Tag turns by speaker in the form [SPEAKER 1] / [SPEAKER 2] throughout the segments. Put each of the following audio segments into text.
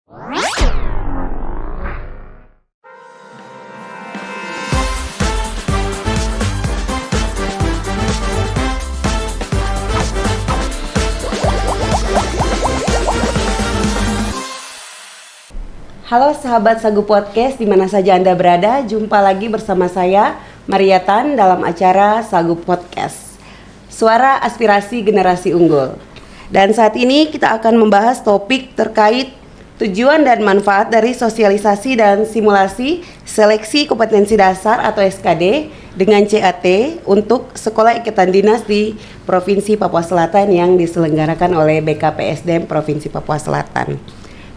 [SPEAKER 1] Halo sahabat Sagu Podcast, di mana saja Anda berada, jumpa lagi bersama saya, Maria Tan, dalam acara Sagu Podcast, Suara Aspirasi Generasi Unggul. Dan saat ini kita akan membahas topik terkait tujuan dan manfaat dari sosialisasi dan simulasi seleksi kompetensi dasar atau SKD dengan CAT untuk Sekolah Ikatan Dinas di Provinsi Papua Selatan yang diselenggarakan oleh BKPSDM Provinsi Papua Selatan.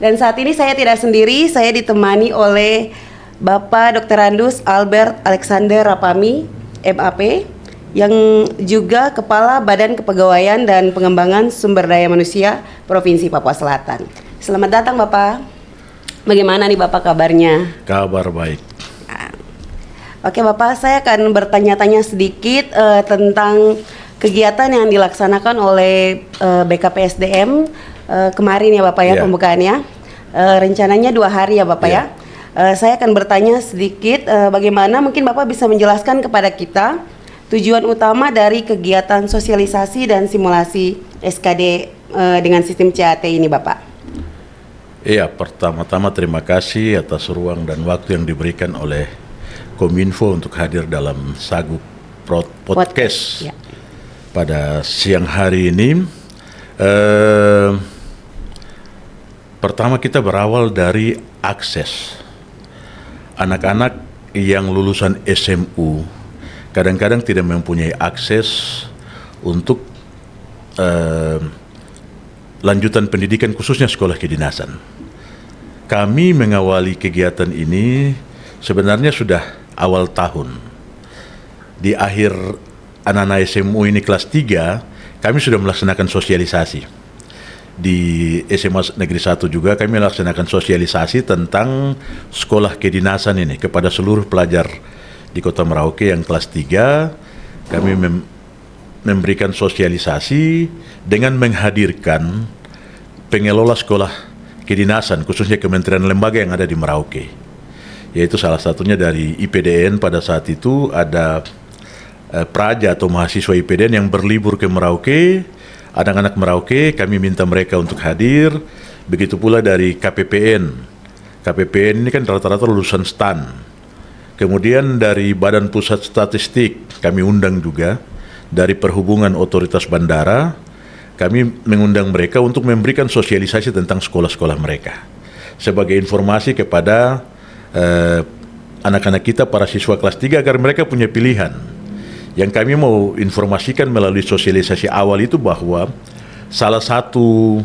[SPEAKER 1] Dan saat ini saya tidak sendiri, saya ditemani oleh Bapak Dr. Andus Albert Alexander Rapami, MAP, yang juga Kepala Badan Kepegawaian dan Pengembangan Sumber Daya Manusia Provinsi Papua Selatan. Selamat datang Bapak. Bagaimana nih Bapak kabarnya?
[SPEAKER 2] Kabar baik.
[SPEAKER 1] Oke Bapak, saya akan bertanya-tanya sedikit tentang kegiatan yang dilaksanakan oleh BKPSDM kemarin ya Bapak ya, pembukaannya. Rencananya 2 hari ya Bapak ya. Saya akan bertanya sedikit bagaimana mungkin Bapak bisa menjelaskan kepada kita tujuan utama dari kegiatan sosialisasi dan simulasi SKD dengan sistem CAT ini Bapak.
[SPEAKER 2] Iya, pertama-tama terima kasih atas ruang dan waktu yang diberikan oleh Kominfo untuk hadir dalam Sagu Podcast ya. Pada siang hari ini. Pertama kita berawal dari akses. Anak-anak yang lulusan SMU kadang-kadang tidak mempunyai akses untuk lanjutan pendidikan khususnya sekolah kedinasan. Kami mengawali kegiatan ini sebenarnya sudah awal tahun. Di akhir anak-anak SMU ini kelas 3, kami sudah melaksanakan sosialisasi. Di SMA Negeri 1 juga kami melaksanakan sosialisasi tentang sekolah kedinasan ini kepada seluruh pelajar di Kota Merauke yang kelas 3. Kami memberikan sosialisasi dengan menghadirkan pengelola sekolah kedinasan khususnya kementerian lembaga yang ada di Merauke. Yaitu salah satunya dari IPDN pada saat itu ada praja atau mahasiswa IPDN yang berlibur ke Merauke. Anak-anak Merauke kami minta mereka untuk hadir, begitu pula dari KPPN. KPPN ini kan rata-rata lulusan STAN. Kemudian dari Badan Pusat Statistik kami undang juga, dari Perhubungan Otoritas Bandara kami mengundang mereka untuk memberikan sosialisasi tentang sekolah-sekolah mereka. Sebagai informasi kepada anak-anak kita, para siswa kelas 3 agar mereka punya pilihan. Yang kami mau informasikan melalui sosialisasi awal itu bahwa salah satu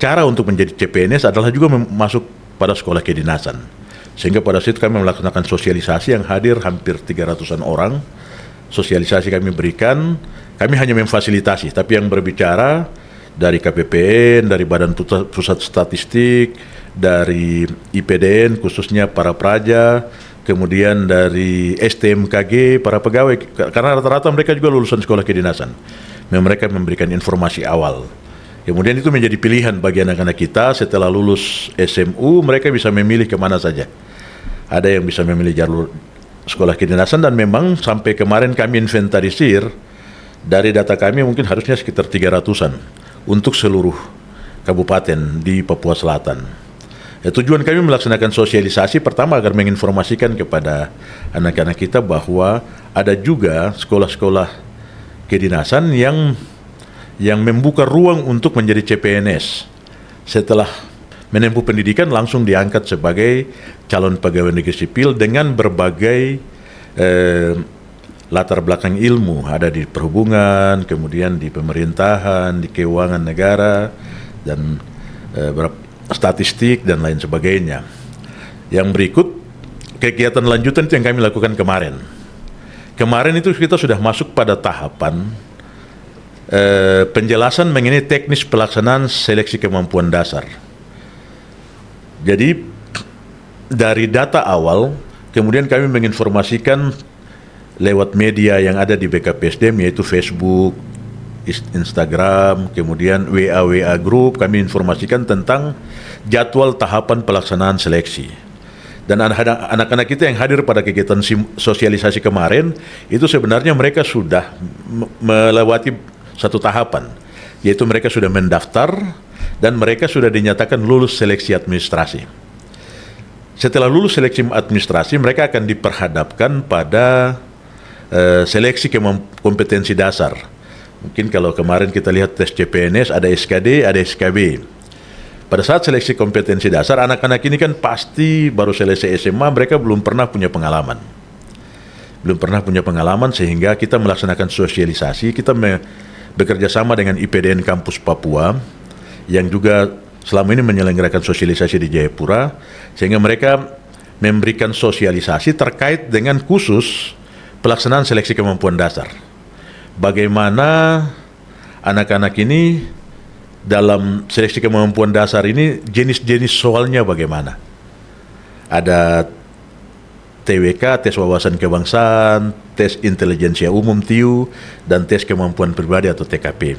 [SPEAKER 2] cara untuk menjadi CPNS adalah juga masuk pada sekolah kedinasan. Sehingga pada situ kami melaksanakan sosialisasi yang hadir hampir 300-an orang. Sosialisasi kami berikan, kami hanya memfasilitasi, tapi yang berbicara dari KPPN, dari Badan Pusat Statistik, dari IPDN khususnya para praja, kemudian dari STMKG, para pegawai, karena rata-rata mereka juga lulusan sekolah kedinasan. Mereka memberikan informasi awal. Kemudian itu menjadi pilihan bagi anak-anak kita setelah lulus SMU, mereka bisa memilih kemana saja. Ada yang bisa memilih jalur sekolah kedinasan dan memang sampai kemarin kami inventarisir, dari data kami mungkin harusnya sekitar 300-an untuk seluruh kabupaten di Papua Selatan. Tujuan kami melaksanakan sosialisasi pertama agar menginformasikan kepada anak-anak kita bahwa ada juga sekolah-sekolah kedinasan yang membuka ruang untuk menjadi CPNS. Setelah menempuh pendidikan langsung diangkat sebagai calon pegawai negeri sipil dengan berbagai latar belakang ilmu, ada di perhubungan, kemudian di pemerintahan, di keuangan negara, dan statistik dan lain sebagainya. Yang berikut kegiatan lanjutan itu yang kami lakukan kemarin. Kemarin itu kita sudah masuk pada tahapan penjelasan mengenai teknis pelaksanaan seleksi kemampuan dasar. Jadi dari data awal, kemudian kami menginformasikan lewat media yang ada di BKPSDM, yaitu Facebook, Instagram, kemudian WA grup, kami informasikan tentang jadwal tahapan pelaksanaan seleksi. Dan anak-anak kita yang hadir pada kegiatan sosialisasi kemarin, itu sebenarnya mereka sudah melewati satu tahapan, yaitu mereka sudah mendaftar dan mereka sudah dinyatakan lulus seleksi administrasi. Setelah lulus seleksi administrasi, mereka akan diperhadapkan pada seleksi kompetensi dasar. Mungkin kalau kemarin kita lihat tes CPNS, ada SKD, ada SKB. Pada saat seleksi kompetensi dasar, anak-anak ini kan pasti baru selesai SMA, mereka belum pernah punya pengalaman. Sehingga kita melaksanakan sosialisasi, kita bekerja sama dengan IPDN Kampus Papua, yang juga selama ini menyelenggarakan sosialisasi di Jayapura, sehingga mereka memberikan sosialisasi terkait dengan khusus pelaksanaan seleksi kemampuan dasar. Bagaimana anak-anak ini dalam seleksi kemampuan dasar ini, jenis-jenis soalnya bagaimana. Ada TWK, tes wawasan kebangsaan, tes intelijensia umum TIU, dan tes kemampuan pribadi atau TKP.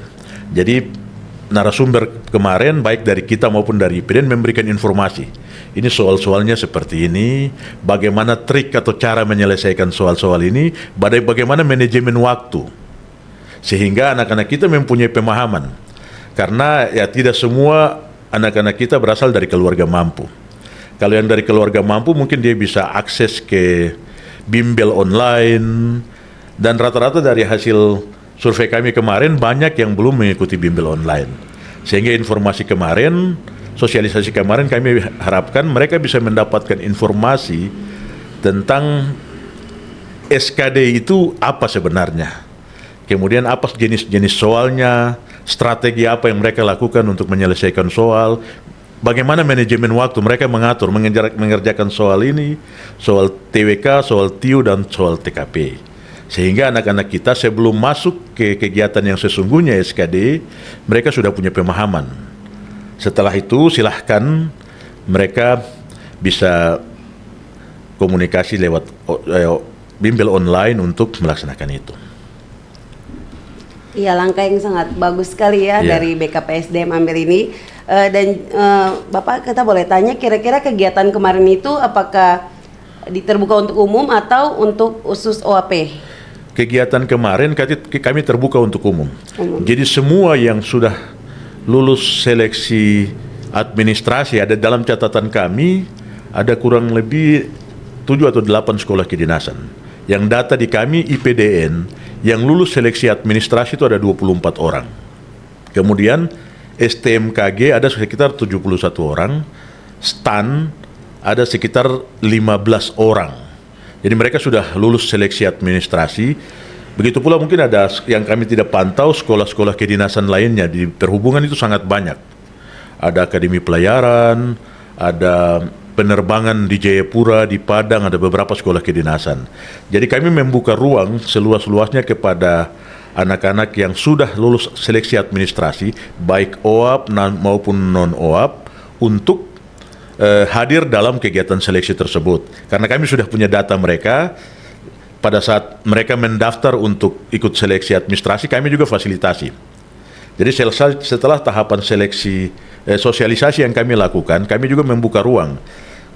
[SPEAKER 2] Jadi narasumber kemarin baik dari kita maupun dari IPDN memberikan informasi. Ini soal-soalnya seperti ini, bagaimana trik atau cara menyelesaikan soal-soal ini, bagaimana manajemen waktu. Sehingga anak-anak kita mempunyai pemahaman. Karena ya tidak semua anak-anak kita berasal dari keluarga mampu. Kalau yang dari keluarga mampu mungkin dia bisa akses ke bimbel online, dan rata-rata dari hasil survei kami kemarin banyak yang belum mengikuti bimbel online. Sehingga informasi kemarin, sosialisasi kemarin kami harapkan mereka bisa mendapatkan informasi tentang SKD itu apa sebenarnya. Kemudian apa jenis-jenis soalnya, strategi apa yang mereka lakukan untuk menyelesaikan soal, bagaimana manajemen waktu mereka mengatur, mengerjakan soal ini, soal TWK, soal TIU, dan soal TKP. Sehingga anak-anak kita sebelum masuk ke kegiatan yang sesungguhnya SKD, mereka sudah punya pemahaman. Setelah itu silahkan mereka bisa komunikasi lewat bimbel online untuk melaksanakan itu.
[SPEAKER 1] Iya, langkah yang sangat bagus sekali ya dari BKPSDM ambil ini. Bapak, kita boleh tanya kira-kira kegiatan kemarin itu apakah terbuka untuk umum atau untuk khusus OAP?
[SPEAKER 2] Kegiatan kemarin kami terbuka untuk umum. Jadi semua yang sudah lulus seleksi administrasi, ada dalam catatan kami ada kurang lebih 7 atau 8 sekolah kedinasan. Yang data di kami IPDN yang lulus seleksi administrasi itu ada 24 orang. Kemudian STMKG ada sekitar 71 orang, STAN ada sekitar 15 orang. Jadi mereka sudah lulus seleksi administrasi. Begitu pula mungkin ada yang kami tidak pantau, sekolah-sekolah kedinasan lainnya di perhubungan itu sangat banyak. Ada akademi pelayaran, ada penerbangan di Jayapura, di Padang, ada beberapa sekolah kedinasan. Jadi kami membuka ruang seluas-luasnya kepada anak-anak yang sudah lulus seleksi administrasi, baik OAP maupun non-OAP, untuk hadir dalam kegiatan seleksi tersebut. Karena kami sudah punya data mereka, pada saat mereka mendaftar untuk ikut seleksi administrasi, kami juga fasilitasi. Jadi setelah tahapan seleksi sosialisasi yang kami lakukan, kami juga membuka ruang.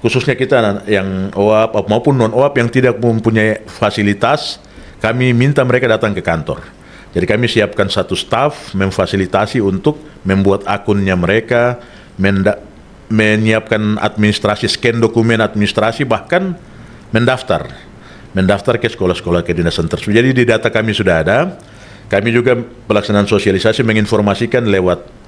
[SPEAKER 2] Khususnya kita yang OAP maupun non-OAP yang tidak mempunyai fasilitas, kami minta mereka datang ke kantor. Jadi kami siapkan satu staf memfasilitasi untuk membuat akunnya mereka, menyiapkan administrasi, scan dokumen administrasi, bahkan mendaftar ke sekolah-sekolah kedinasan tersebut. Jadi di data kami sudah ada. Kami juga pelaksanaan sosialisasi menginformasikan lewat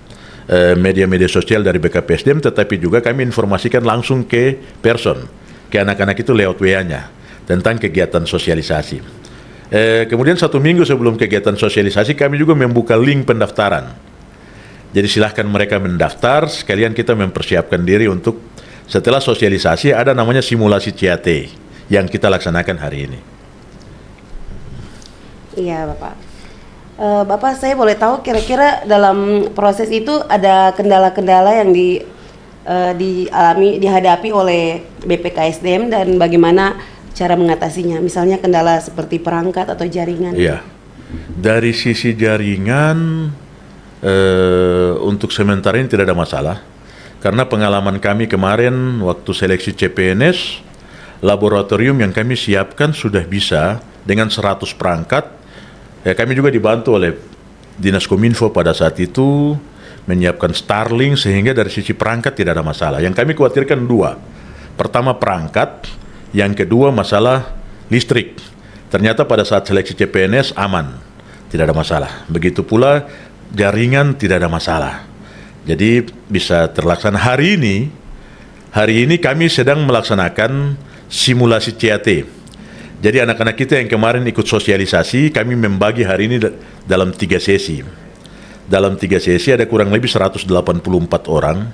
[SPEAKER 2] media-media sosial dari BKPSDM, tetapi juga kami informasikan langsung ke person, ke anak-anak itu lewat WA-nya tentang kegiatan sosialisasi. Kemudian 1 minggu sebelum kegiatan sosialisasi kami juga membuka link pendaftaran. Jadi silahkan mereka mendaftar, sekalian kita mempersiapkan diri untuk setelah sosialisasi ada namanya simulasi CAT yang kita laksanakan hari ini. Iya,
[SPEAKER 1] Bapak. Bapak, saya boleh tahu kira-kira dalam proses itu ada kendala-kendala yang dihadapi oleh BPKSDM dan bagaimana cara mengatasinya? Misalnya kendala seperti perangkat atau jaringan.
[SPEAKER 2] Iya. Dari sisi jaringan, untuk sementara ini tidak ada masalah. Karena pengalaman kami kemarin waktu seleksi CPNS, laboratorium yang kami siapkan sudah bisa dengan 100 perangkat. Kami juga dibantu oleh Dinas Kominfo pada saat itu menyiapkan Starlink, sehingga dari sisi perangkat tidak ada masalah. Yang kami khawatirkan dua. Pertama perangkat, yang kedua masalah listrik. Ternyata pada saat seleksi CPNS aman, tidak ada masalah. Begitu pula jaringan tidak ada masalah. Jadi bisa terlaksana hari ini kami sedang melaksanakan simulasi CAT. Jadi anak-anak kita yang kemarin ikut sosialisasi, kami membagi hari ini dalam 3 sesi. Dalam 3 sesi ada kurang lebih 184 orang.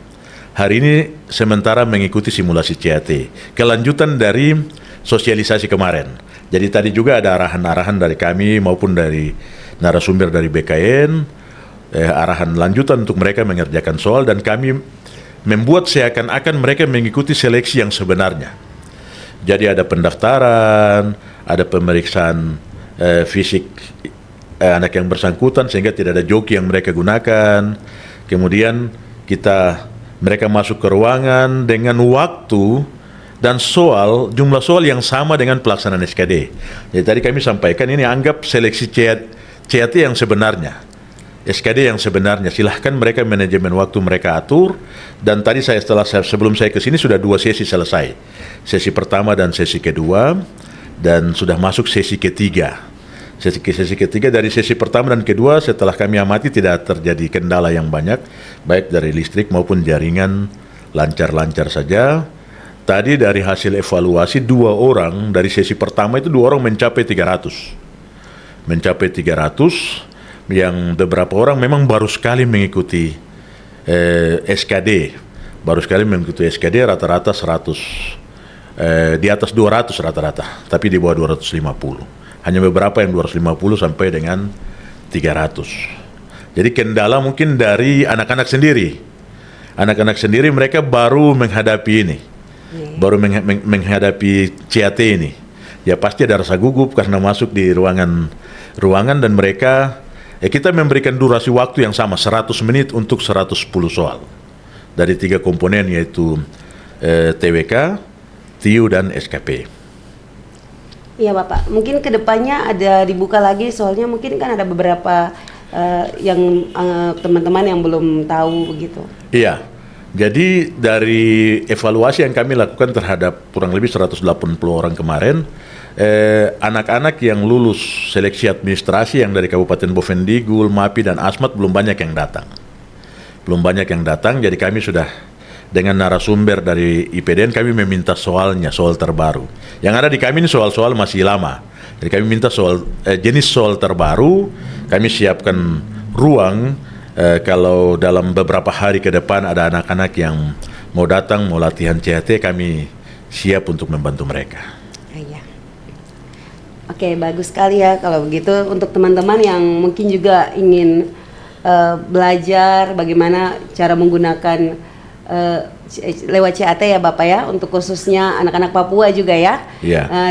[SPEAKER 2] Hari ini sementara mengikuti simulasi CAT. Kelanjutan dari sosialisasi kemarin. Jadi tadi juga ada arahan-arahan dari kami maupun dari narasumber dari BKN, arahan lanjutan untuk mereka mengerjakan soal, dan kami membuat seakan-akan mereka mengikuti seleksi yang sebenarnya. Jadi ada pendaftaran, ada pemeriksaan fisik anak yang bersangkutan sehingga tidak ada joki yang mereka gunakan. Kemudian mereka masuk ke ruangan dengan waktu dan jumlah soal yang sama dengan pelaksanaan SKD. Jadi tadi kami sampaikan ini anggap seleksi CAT yang sebenarnya. SKD yang sebenarnya, silahkan mereka manajemen waktu mereka atur. Dan tadi sebelum saya ke sini sudah 2 sesi selesai, sesi pertama dan sesi kedua, dan sudah masuk sesi ketiga. Sesi ketiga dari sesi pertama dan kedua setelah kami amati tidak terjadi kendala yang banyak, baik dari listrik maupun jaringan lancar-lancar saja. Tadi dari hasil evaluasi 2 orang dari sesi pertama itu 2 orang mencapai 300, yang beberapa orang memang baru sekali mengikuti SKD, rata-rata 100, di atas 200 rata-rata, tapi di bawah 250. Hanya beberapa yang 250 sampai dengan 300. Jadi kendala mungkin dari anak-anak sendiri. Anak-anak sendiri mereka baru menghadapi ini, baru menghadapi CAT ini. Ya pasti ada rasa gugup karena masuk di ruangan dan mereka, kita memberikan durasi waktu yang sama 100 menit untuk 110 soal dari 3 komponen, yaitu TWK, TIU, dan SKP.
[SPEAKER 1] Iya Bapak, mungkin kedepannya ada dibuka lagi, soalnya mungkin kan ada beberapa yang teman-teman yang belum tahu begitu.
[SPEAKER 2] Iya, jadi dari evaluasi yang kami lakukan terhadap kurang lebih 180 orang kemarin, anak-anak yang lulus seleksi administrasi yang dari Kabupaten Bovendigul, MAPI, dan Asmat belum banyak yang datang. Jadi kami sudah dengan narasumber dari IPDN, kami meminta soal terbaru. Yang ada di kami ini soal-soal masih lama. Jadi kami minta jenis soal terbaru. Kami siapkan ruang kalau dalam beberapa hari ke depan ada anak-anak yang mau datang, mau latihan CAT, kami siap untuk membantu mereka.
[SPEAKER 1] Oke, bagus sekali ya kalau begitu. Untuk teman-teman yang mungkin juga ingin belajar bagaimana cara menggunakan lewat CAT ya Bapak ya, untuk khususnya anak-anak Papua juga ya.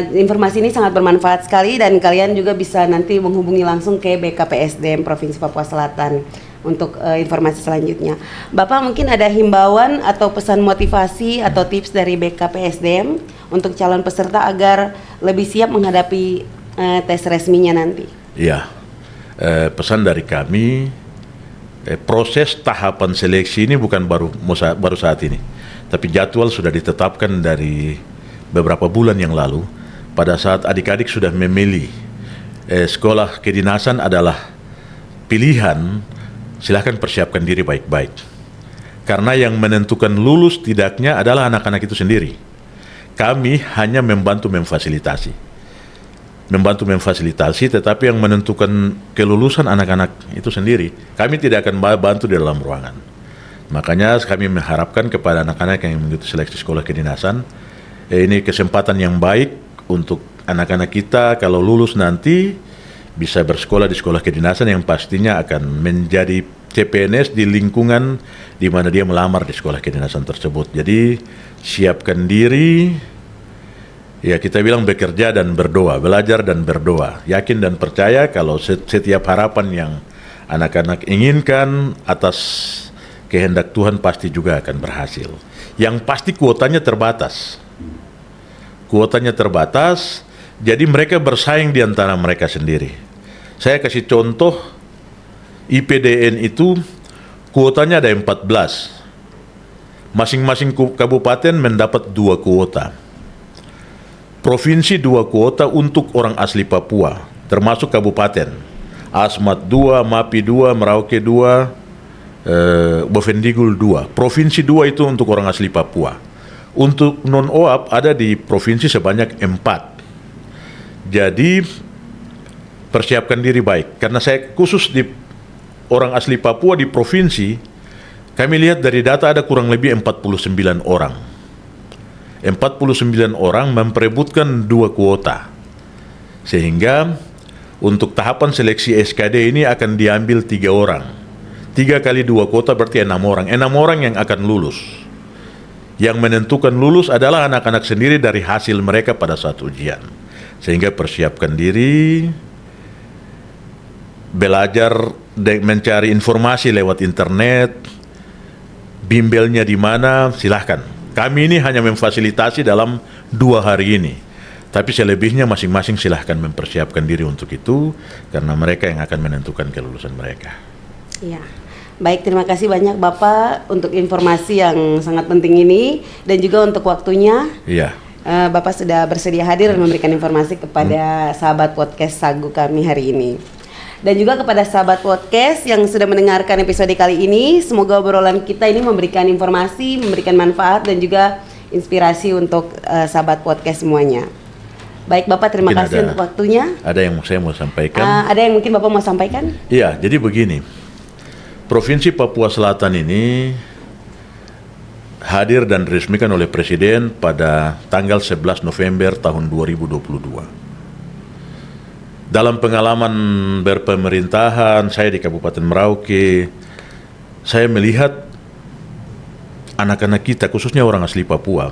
[SPEAKER 1] Informasi ini sangat bermanfaat sekali, dan kalian juga bisa nanti menghubungi langsung ke BKPSDM Provinsi Papua Selatan untuk informasi selanjutnya. Bapak mungkin ada himbauan atau pesan motivasi atau tips dari BKPSDM untuk calon peserta agar lebih siap menghadapi tes resminya nanti?
[SPEAKER 2] Iya, pesan dari kami, proses tahapan seleksi ini bukan baru saat ini, tapi jadwal sudah ditetapkan dari beberapa bulan yang lalu. Pada saat adik-adik sudah memilih sekolah kedinasan adalah pilihan, silahkan persiapkan diri baik-baik. Karena yang menentukan lulus tidaknya adalah anak-anak itu sendiri. Kami hanya membantu memfasilitasi, tetapi yang menentukan kelulusan anak-anak itu sendiri. Kami tidak akan bantu di dalam ruangan. Makanya kami mengharapkan kepada anak-anak yang mengikuti seleksi sekolah kedinasan, ini kesempatan yang baik untuk anak-anak kita kalau lulus nanti bisa bersekolah di sekolah kedinasan yang pastinya akan menjadi CPNS di lingkungan di mana dia melamar di sekolah kedinasan tersebut. Jadi siapkan diri, Ya, kita bilang bekerja dan berdoa, belajar dan berdoa. Yakin dan percaya kalau setiap harapan yang anak-anak inginkan atas kehendak Tuhan pasti juga akan berhasil. Yang pasti kuotanya terbatas. Kuotanya terbatas, jadi mereka bersaing di antara mereka sendiri. Saya kasih contoh, IPDN itu kuotanya ada 14. Masing-masing kabupaten mendapat 2 kuota. Provinsi 2 kuota untuk orang asli Papua, termasuk kabupaten. Asmat 2, Mapi 2, Merauke 2, Bovendigul 2. Provinsi 2 itu untuk orang asli Papua. Untuk non-OAP ada di provinsi sebanyak 4. Jadi persiapkan diri baik. Karena saya khusus di orang asli Papua di provinsi, kami lihat dari data ada kurang lebih 49 orang. 49 orang memperebutkan 2 kuota. Sehingga untuk tahapan seleksi SKD ini akan diambil 3 orang. 3 kali 2 kuota berarti 6 orang. 6 orang yang akan lulus. Yang menentukan lulus adalah anak-anak sendiri dari hasil mereka pada saat ujian. Sehingga persiapkan diri, belajar mencari informasi lewat internet, bimbelnya di mana, silahkan. Kami ini hanya memfasilitasi dalam 2 hari ini. Tapi selebihnya masing-masing silahkan mempersiapkan diri untuk itu, karena mereka yang akan menentukan kelulusan mereka.
[SPEAKER 1] Iya. Baik, terima kasih banyak Bapak untuk informasi yang sangat penting ini, dan juga untuk waktunya.
[SPEAKER 2] Iya.
[SPEAKER 1] Bapak sudah bersedia hadir dan memberikan informasi kepada sahabat podcast Sagu kami hari ini. Dan juga kepada sahabat podcast yang sudah mendengarkan episode kali ini, semoga obrolan kita ini memberikan informasi, memberikan manfaat dan juga inspirasi untuk sahabat podcast semuanya. Baik Bapak, terima kasih untuk waktunya.
[SPEAKER 2] Ada yang saya mau sampaikan?
[SPEAKER 1] Ada yang mungkin Bapak mau sampaikan?
[SPEAKER 2] Iya, jadi begini. Provinsi Papua Selatan ini hadir dan diresmikan oleh Presiden pada tanggal 11 November tahun 2022. Dalam pengalaman berpemerintahan saya di Kabupaten Merauke, saya melihat anak-anak kita, khususnya orang asli Papua,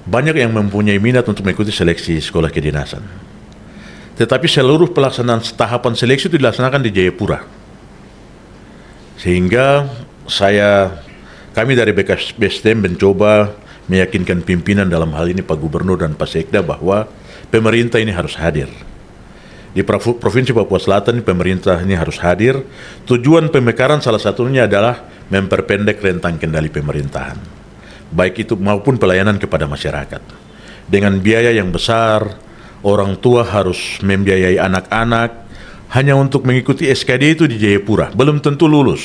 [SPEAKER 2] banyak yang mempunyai minat untuk mengikuti seleksi sekolah kedinasan. Tetapi seluruh pelaksanaan tahapan seleksi itu dilaksanakan di Jayapura. Sehingga kami dari BKSDM mencoba meyakinkan pimpinan, dalam hal ini Pak Gubernur dan Pak Sekda, bahwa pemerintah ini harus hadir. Di Provinsi Papua Selatan, pemerintah ini harus hadir. Tujuan pemekaran salah satunya adalah memperpendek rentang kendali pemerintahan, baik itu maupun pelayanan kepada masyarakat. Dengan biaya yang besar, orang tua harus membiayai anak-anak hanya untuk mengikuti SKD itu di Jayapura, belum tentu lulus.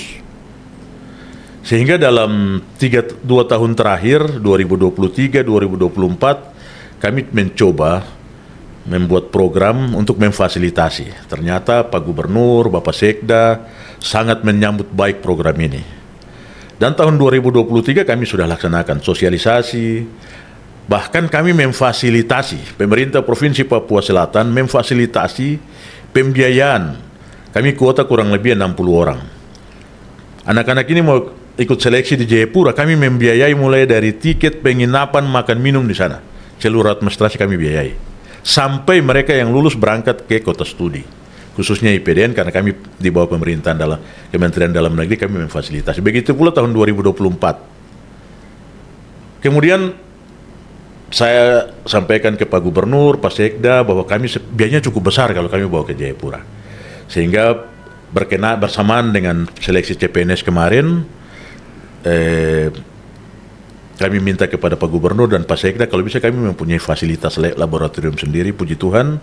[SPEAKER 2] Sehingga dalam 2 tahun terakhir, 2023-2024, kami mencoba membuat program untuk memfasilitasi. Ternyata Pak Gubernur, Bapak Sekda sangat menyambut baik program ini. Dan tahun 2023 kami sudah laksanakan sosialisasi, bahkan kami memfasilitasi, pemerintah Provinsi Papua Selatan memfasilitasi pembiayaan. Kami kuota kurang lebih 60 orang. Anak-anak ini mau ikut seleksi di Jayapura, kami membiayai mulai dari tiket, penginapan, makan minum di sana. Seluruh administrasi kami biayai. Sampai mereka yang lulus berangkat ke kota studi, khususnya IPDN, karena kami di bawah pemerintahan dalam Kementerian Dalam Negeri, kami memfasilitasi. Begitu pula tahun 2024. Kemudian saya sampaikan ke Pak Gubernur, Pak Sekda, bahwa kami biayanya cukup besar kalau kami bawa ke Jayapura. Sehingga bersamaan dengan seleksi CPNS kemarin, kami minta kepada Pak Gubernur dan Pak Sekda kalau bisa kami mempunyai fasilitas laboratorium sendiri. Puji Tuhan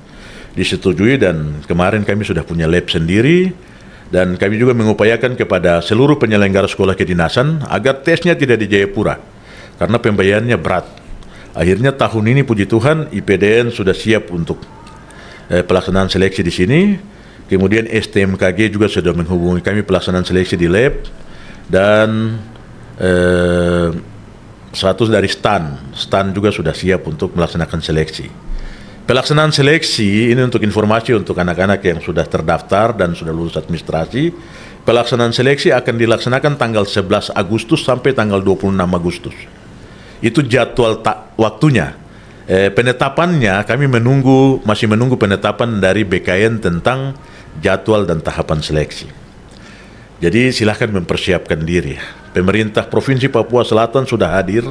[SPEAKER 2] disetujui, dan kemarin kami sudah punya lab sendiri. Dan kami juga mengupayakan kepada seluruh penyelenggara sekolah kedinasan agar tesnya tidak di Jayapura, karena pembayarannya berat. Akhirnya tahun ini puji Tuhan IPDN sudah siap untuk pelaksanaan seleksi di sini. Kemudian STMKG juga sudah menghubungi kami pelaksanaan seleksi di lab. Dan satu dari STAN juga sudah siap untuk melaksanakan seleksi. Pelaksanaan seleksi ini untuk informasi untuk anak-anak yang sudah terdaftar dan sudah lulus administrasi. Pelaksanaan seleksi akan dilaksanakan tanggal 11 Agustus sampai tanggal 26 Agustus. Itu jadwal waktunya. Penetapannya kami masih menunggu penetapan dari BKN tentang jadwal dan tahapan seleksi. Jadi silahkan mempersiapkan diri. Pemerintah Provinsi Papua Selatan sudah hadir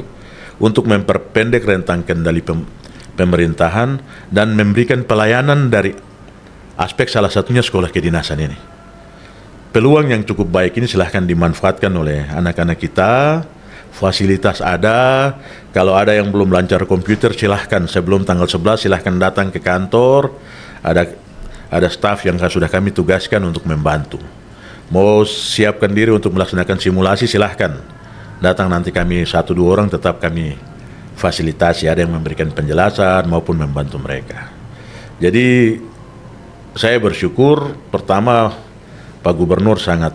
[SPEAKER 2] untuk memperpendek rentang kendali pemerintahan dan memberikan pelayanan dari aspek salah satunya sekolah kedinasan ini. Peluang yang cukup baik ini silahkan dimanfaatkan oleh anak-anak kita. Fasilitas ada, kalau ada yang belum lancar komputer silahkan sebelum tanggal 11 silahkan datang ke kantor, ada staf yang sudah kami tugaskan untuk membantu. Mau siapkan diri untuk melaksanakan simulasi silahkan datang, nanti kami 1-2 orang tetap kami fasilitasi, ada yang memberikan penjelasan maupun membantu mereka. Jadi saya bersyukur pertama Pak Gubernur sangat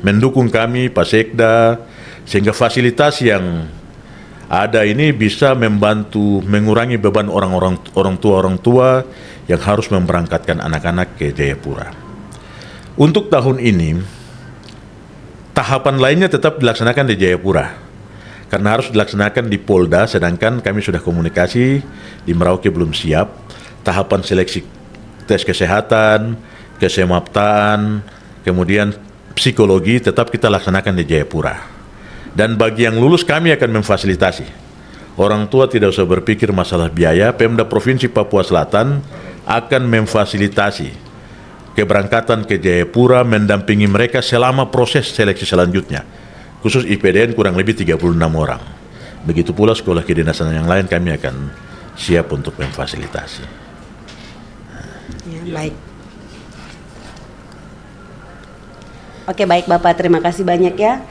[SPEAKER 2] mendukung kami, Pak Sekda, sehingga fasilitas yang ada ini bisa membantu mengurangi beban orang tua yang harus memberangkatkan anak-anak ke Jayapura. Untuk tahun ini tahapan lainnya tetap dilaksanakan di Jayapura karena harus dilaksanakan di Polda, sedangkan kami sudah komunikasi di Merauke belum siap. Tahapan seleksi tes kesehatan, kesemaptaan, kemudian psikologi tetap kita laksanakan di Jayapura. Dan bagi yang lulus kami akan memfasilitasi. Orang tua tidak usah berpikir masalah biaya, Pemda Provinsi Papua Selatan akan memfasilitasi keberangkatan ke Jayapura, mendampingi mereka selama proses seleksi selanjutnya. Khusus IPDN kurang lebih 36 orang. Begitu pula sekolah kedinasan yang lain kami akan siap untuk memfasilitasi.
[SPEAKER 1] Ya, baik. Oke, baik Bapak, terima kasih banyak ya.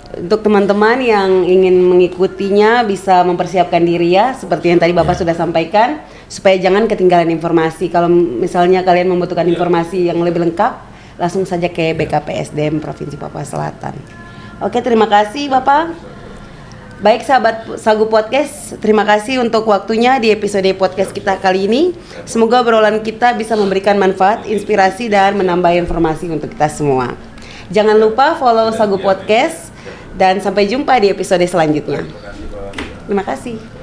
[SPEAKER 1] Untuk teman-teman yang ingin mengikutinya bisa mempersiapkan diri ya, seperti yang tadi Bapak sudah sampaikan, supaya jangan ketinggalan informasi. Kalau misalnya kalian membutuhkan informasi yang lebih lengkap, langsung saja ke BKPSDM Provinsi Papua Selatan. Oke, terima kasih Bapak. Baik sahabat Sagu Podcast, terima kasih untuk waktunya di episode podcast kita kali ini. Semoga obrolan kita bisa memberikan manfaat, inspirasi, dan menambah informasi untuk kita semua. Jangan lupa follow Sagu Podcast dan sampai jumpa di episode selanjutnya. Terima kasih.